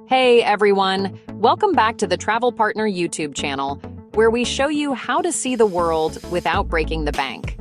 Hey everyone, welcome back to the Travel Partner YouTube channel, where we show you how to see the world without breaking the bank.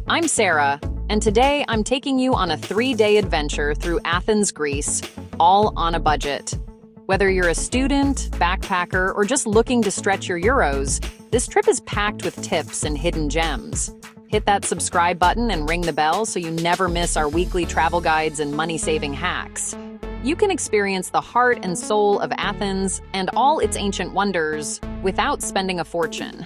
I'm Sarah, and today I'm taking you on a 3-day adventure through Athens, Greece, all on a budget. Whether you're a student, backpacker, or just looking to stretch your euros, this trip is packed with tips and hidden gems. Hit that subscribe button and ring the bell so you never miss our weekly travel guides and money-saving hacks. You can experience the heart and soul of Athens and all its ancient wonders without spending a fortune.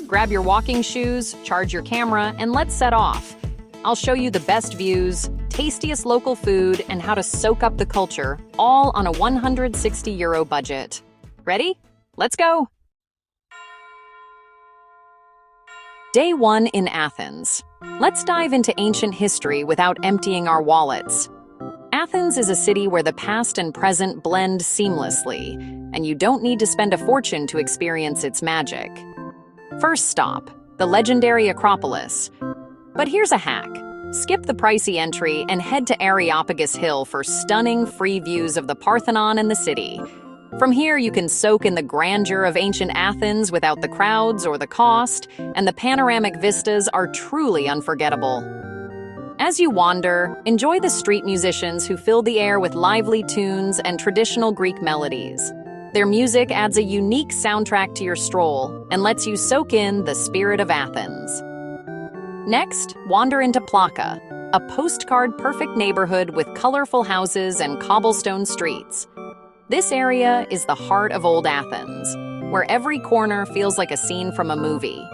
Grab your walking shoes, charge your camera, and let's set off. I'll show you the best views, tastiest local food, and how to soak up the culture, all on a €160 budget. Ready? Let's go! Day 1 in Athens. Let's dive into ancient history without emptying our wallets. Athens is a city where the past and present blend seamlessly, and you don't need to spend a fortune to experience its magic. First stop, the legendary Acropolis. But here's a hack. Skip the pricey entry and head to Areopagus Hill for stunning free views of the Parthenon and the city. From here, you can soak in the grandeur of ancient Athens without the crowds or the cost, and the panoramic vistas are truly unforgettable. As you wander, enjoy the street musicians who fill the air with lively tunes and traditional Greek melodies. Their music adds a unique soundtrack to your stroll and lets you soak in the spirit of Athens. Next, wander into Plaka, a postcard-perfect neighborhood with colorful houses and cobblestone streets. This area is the heart of old Athens, where every corner feels like a scene from a movie.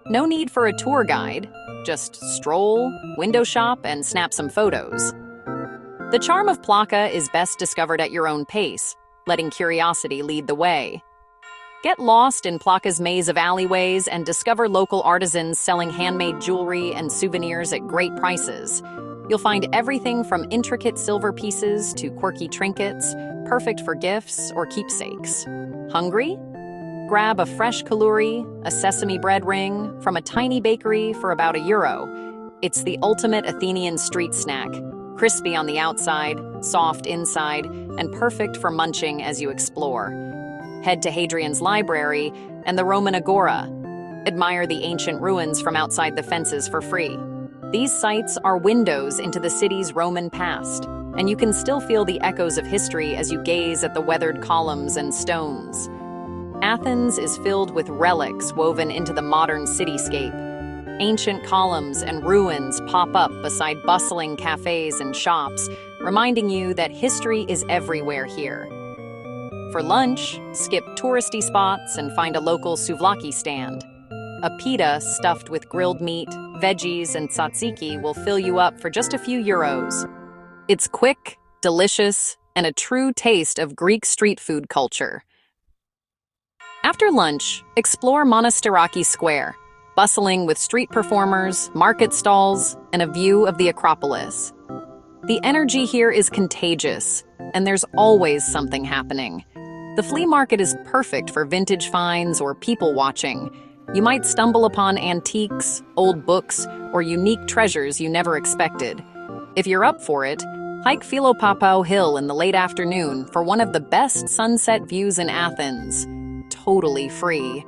No need for a tour guide. Just stroll, window shop, and snap some photos. The charm of Plaka is best discovered at your own pace, letting curiosity lead the way. Get lost in Plaka's maze of alleyways and discover local artisans selling handmade jewelry and souvenirs at great prices. You'll find everything from intricate silver pieces to quirky trinkets, perfect for gifts or keepsakes. Hungry? Grab a fresh kaluri, a sesame bread ring, from a tiny bakery for about €1. It's the ultimate Athenian street snack, crispy on the outside, soft inside, and perfect for munching as you explore. Head to Hadrian's Library and the Roman Agora. Admire the ancient ruins from outside the fences for free. These sites are windows into the city's Roman past, and you can still feel the echoes of history as you gaze at the weathered columns and stones. Athens is filled with relics woven into the modern cityscape. Ancient columns and ruins pop up beside bustling cafes and shops, reminding you that history is everywhere here. For lunch, skip touristy spots and find a local souvlaki stand. A pita stuffed with grilled meat, veggies, and tzatziki will fill you up for just a few euros. It's quick, delicious, and a true taste of Greek street food culture. After lunch, explore Monastiraki Square, bustling with street performers, market stalls, and a view of the Acropolis. The energy here is contagious, and there's always something happening. The flea market is perfect for vintage finds or people watching. You might stumble upon antiques, old books, or unique treasures you never expected. If you're up for it, hike Philopapou Hill in the late afternoon for one of the best sunset views in Athens. Totally free.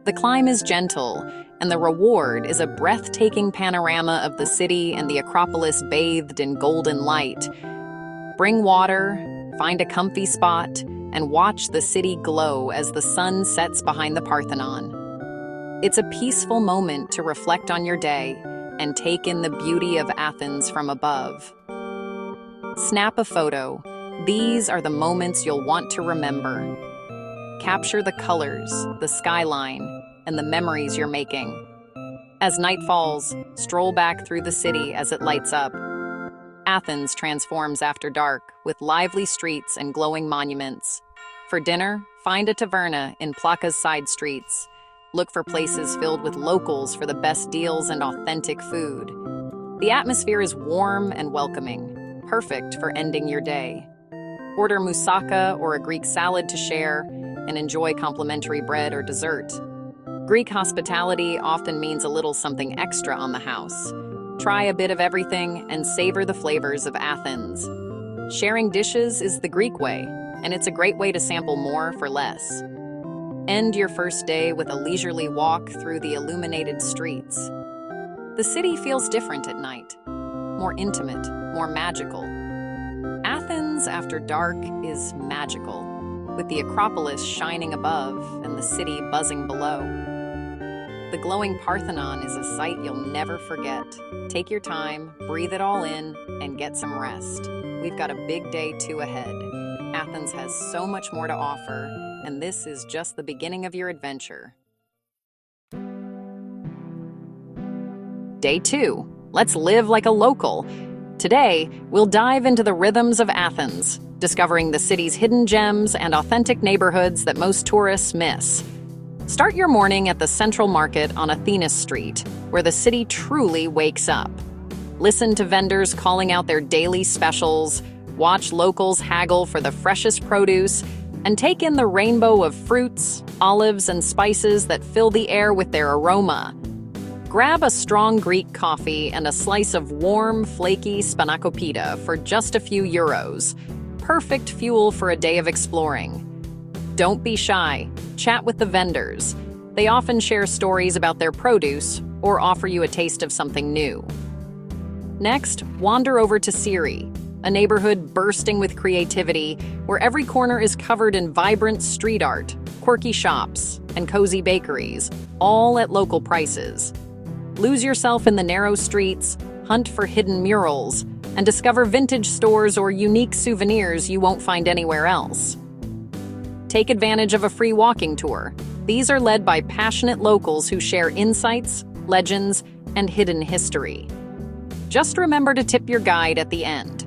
The climb is gentle, and the reward is a breathtaking panorama of the city and the Acropolis bathed in golden light. Bring water, find a comfy spot, and watch the city glow as the sun sets behind the Parthenon. It's a peaceful moment to reflect on your day and take in the beauty of Athens from above. Snap a photo. These are the moments you'll want to remember. Capture the colors, the skyline, and the memories you're making. As night falls, stroll back through the city as it lights up. Athens transforms after dark with lively streets and glowing monuments. For dinner, find a taverna in Plaka's side streets. Look for places filled with locals for the best deals and authentic food. The atmosphere is warm and welcoming, perfect for ending your day. Order moussaka or a Greek salad to share, and enjoy complimentary bread or dessert. Greek hospitality often means a little something extra on the house. Try a bit of everything and savor the flavors of Athens. Sharing dishes is the Greek way. and it's a great way to sample more for less. End your first day with a leisurely walk through the illuminated streets. The city feels different at night, more intimate, more magical. Athens after dark is magical, with the Acropolis shining above and the city buzzing below. The glowing Parthenon is a sight you'll never forget. Take your time, breathe it all in, and get some rest. We've got a big day 2 ahead. Athens has so much more to offer, and this is just the beginning of your adventure. Day 2. Let's live like a local. Today, we'll dive into the rhythms of Athens, discovering the city's hidden gems and authentic neighborhoods that most tourists miss. Start your morning at the Central Market on Athens Street, where the city truly wakes up. Listen to vendors calling out their daily specials, watch locals haggle for the freshest produce, and take in the rainbow of fruits, olives, and spices that fill the air with their aroma. Grab a strong Greek coffee and a slice of warm, flaky spanakopita for just a few euros. Perfect fuel for a day of exploring. Don't be shy. Chat with the vendors. They often share stories about their produce or offer you a taste of something new. Next, wander over to Siri, a neighborhood bursting with creativity where every corner is covered in vibrant street art, quirky shops, and cozy bakeries, all at local prices. Lose yourself in the narrow streets, hunt for hidden murals, and discover vintage stores or unique souvenirs you won't find anywhere else. Take advantage of a free walking tour. These are led by passionate locals who share insights, legends, and hidden history. Just remember to tip your guide at the end.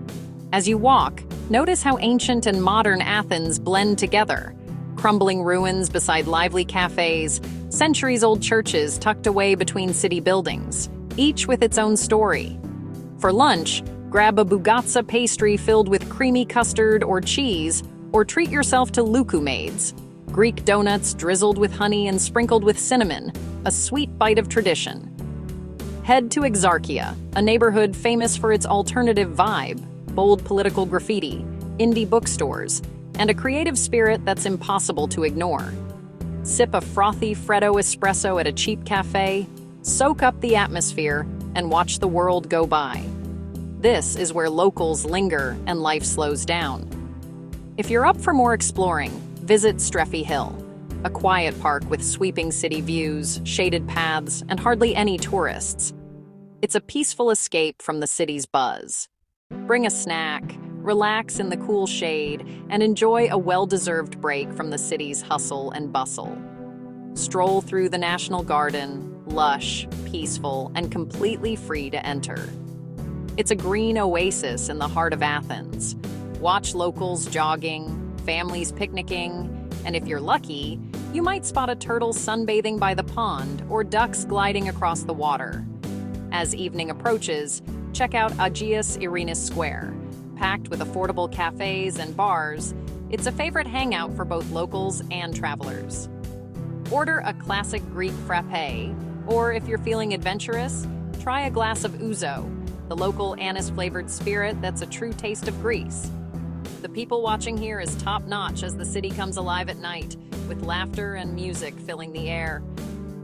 As you walk, notice how ancient and modern Athens blend together. Crumbling ruins beside lively cafes, centuries-old churches tucked away between city buildings, each with its own story. For lunch, grab a bougatsa pastry filled with creamy custard or cheese, or treat yourself to loukoumades, Greek donuts drizzled with honey and sprinkled with cinnamon, a sweet bite of tradition. Head to Exarchia, a neighborhood famous for its alternative vibe, bold political graffiti, indie bookstores, and a creative spirit that's impossible to ignore. Sip a frothy Freddo espresso at a cheap cafe, soak up the atmosphere, and watch the world go by. This is where locals linger and life slows down. If you're up for more exploring, visit Streffy Hill, a quiet park with sweeping city views, shaded paths, and hardly any tourists. It's a peaceful escape from the city's buzz. Bring a snack, relax in the cool shade, and enjoy a well-deserved break from the city's hustle and bustle. Stroll through the National Garden, lush, peaceful, and completely free to enter. It's a green oasis in the heart of Athens. Watch locals jogging, families picnicking, and if you're lucky, you might spot a turtle sunbathing by the pond or ducks gliding across the water. As evening approaches, check out Agios Irenas Square. Packed with affordable cafes and bars, it's a favorite hangout for both locals and travelers. Order a classic Greek frappe, or if you're feeling adventurous, try a glass of ouzo, the local anise-flavored spirit that's a true taste of Greece. The people watching here is top-notch as the city comes alive at night, with laughter and music filling the air.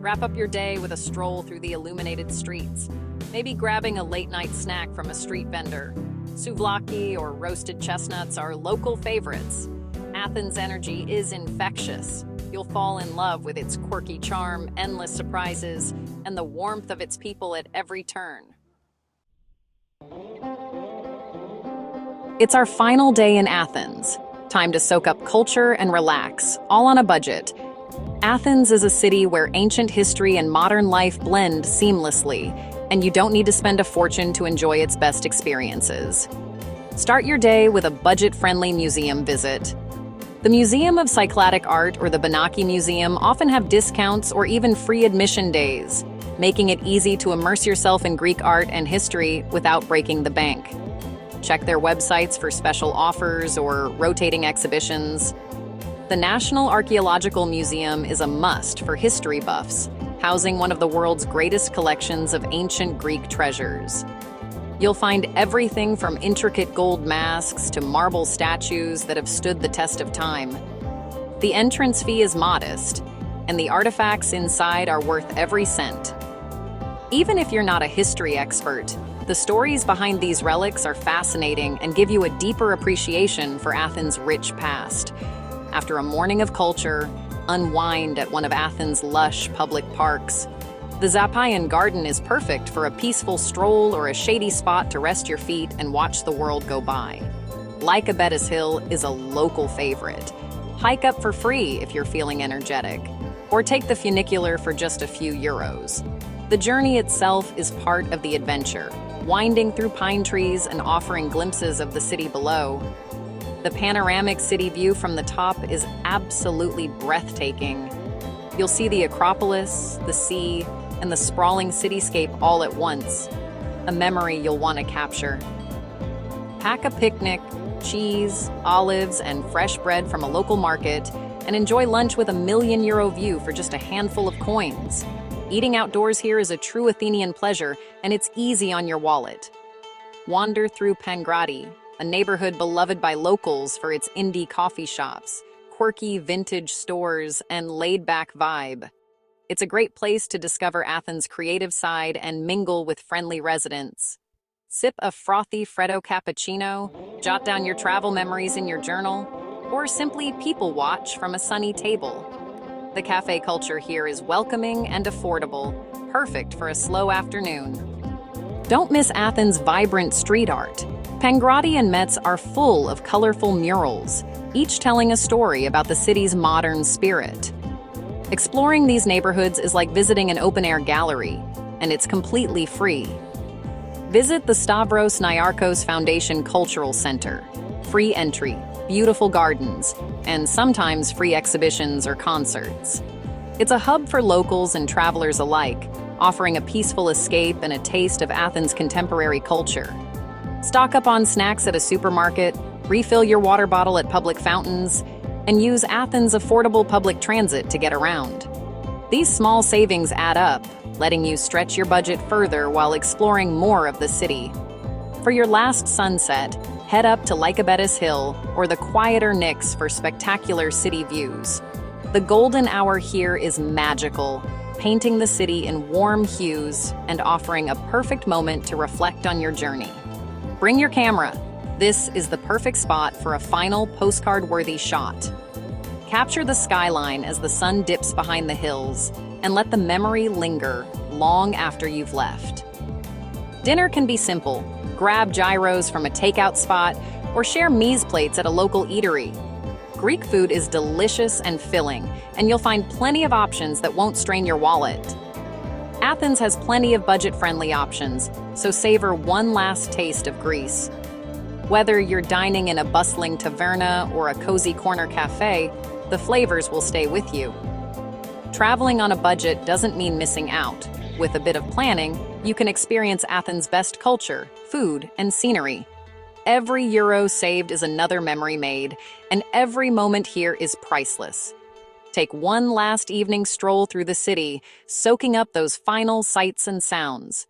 Wrap up your day with a stroll through the illuminated streets, maybe grabbing a late-night snack from a street vendor. Souvlaki or roasted chestnuts are local favorites. Athens' energy is infectious. You'll fall in love with its quirky charm, endless surprises, and the warmth of its people at every turn. It's our final day in Athens. Time to soak up culture and relax, all on a budget. Athens is a city where ancient history and modern life blend seamlessly, and you don't need to spend a fortune to enjoy its best experiences. Start your day with a budget-friendly museum visit. The Museum of Cycladic Art or the Benaki Museum often have discounts or even free admission days, making it easy to immerse yourself in Greek art and history without breaking the bank. Check their websites for special offers or rotating exhibitions. The National Archaeological Museum is a must for history buffs, housing one of the world's greatest collections of ancient Greek treasures. You'll find everything from intricate gold masks to marble statues that have stood the test of time. The entrance fee is modest, and the artifacts inside are worth every cent. Even if you're not a history expert, the stories behind these relics are fascinating and give you a deeper appreciation for Athens' rich past. After a morning of culture, unwind at one of Athens' lush public parks. The Zapaian Garden is perfect for a peaceful stroll or a shady spot to rest your feet and watch the world go by. Lycabettus Hill is a local favorite. Hike up for free if you're feeling energetic, or take the funicular for just a few euros. The journey itself is part of the adventure, winding through pine trees and offering glimpses of the city below. The panoramic city view from the top is absolutely breathtaking. You'll see the Acropolis, the sea, and the sprawling cityscape all at once, a memory you'll want to capture. Pack a picnic, cheese, olives, and fresh bread from a local market, and enjoy lunch with a €1,000,000 view for just a handful of coins. Eating outdoors here is a true Athenian pleasure, and it's easy on your wallet. Wander through Pangrati, a neighborhood beloved by locals for its indie coffee shops, quirky vintage stores, and laid-back vibe. It's a great place to discover Athens' creative side and mingle with friendly residents. Sip a frothy Freddo cappuccino, jot down your travel memories in your journal, or simply people watch from a sunny table. The cafe culture here is welcoming and affordable, perfect for a slow afternoon. Don't miss Athens' vibrant street art. Pangrati and Metz are full of colorful murals, each telling a story about the city's modern spirit. Exploring these neighborhoods is like visiting an open-air gallery, and it's completely free. Visit the Stavros Niarchos Foundation Cultural Center. Free entry, beautiful gardens, and sometimes free exhibitions or concerts. It's a hub for locals and travelers alike, offering a peaceful escape and a taste of Athens' contemporary culture. Stock up on snacks at a supermarket, refill your water bottle at public fountains, and use Athens' affordable public transit to get around. These small savings add up, letting you stretch your budget further while exploring more of the city. For your last sunset, head up to Lycabettus Hill or the quieter Nix for spectacular city views. The golden hour here is magical, painting the city in warm hues and offering a perfect moment to reflect on your journey. Bring your camera. This is the perfect spot for a final postcard-worthy shot. Capture the skyline as the sun dips behind the hills and let the memory linger long after you've left. Dinner can be simple. Grab gyros from a takeout spot or share mise plates at a local eatery. Greek food is delicious and filling, and you'll find plenty of options that won't strain your wallet. Athens has plenty of budget-friendly options, so savor one last taste of Greece. Whether you're dining in a bustling taverna or a cozy corner cafe, the flavors will stay with you. Traveling on a budget doesn't mean missing out. With a bit of planning, you can experience Athens' best culture, food, and scenery. Every euro saved is another memory made, and every moment here is priceless. Take one last evening stroll through the city, soaking up those final sights and sounds.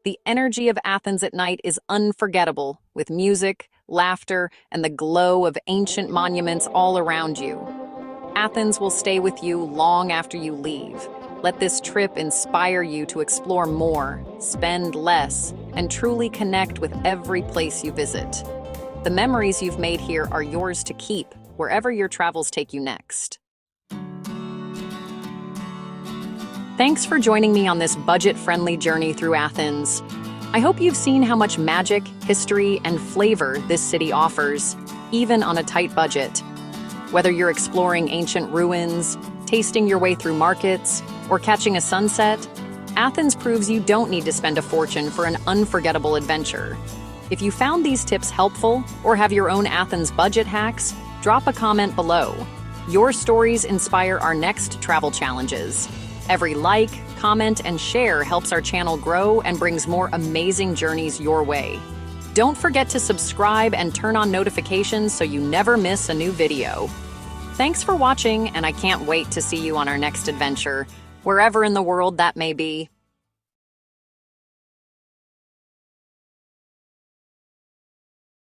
The energy of Athens at night is unforgettable, with music, laughter, and the glow of ancient monuments all around you. Athens will stay with you long after you leave. Let this trip inspire you to explore more, spend less, and truly connect with every place you visit. The memories you've made here are yours to keep, wherever your travels take you next. Thanks for joining me on this budget-friendly journey through Athens. I hope you've seen how much magic, history, and flavor this city offers, even on a tight budget. Whether you're exploring ancient ruins, tasting your way through markets, or catching a sunset, Athens proves you don't need to spend a fortune for an unforgettable adventure. If you found these tips helpful or have your own Athens budget hacks, drop a comment below. Your stories inspire our next travel challenges. Every like, comment, and share helps our channel grow and brings more amazing journeys your way. Don't forget to subscribe and turn on notifications so you never miss a new video. Thanks for watching, and I can't wait to see you on our next adventure, wherever in the world that may be.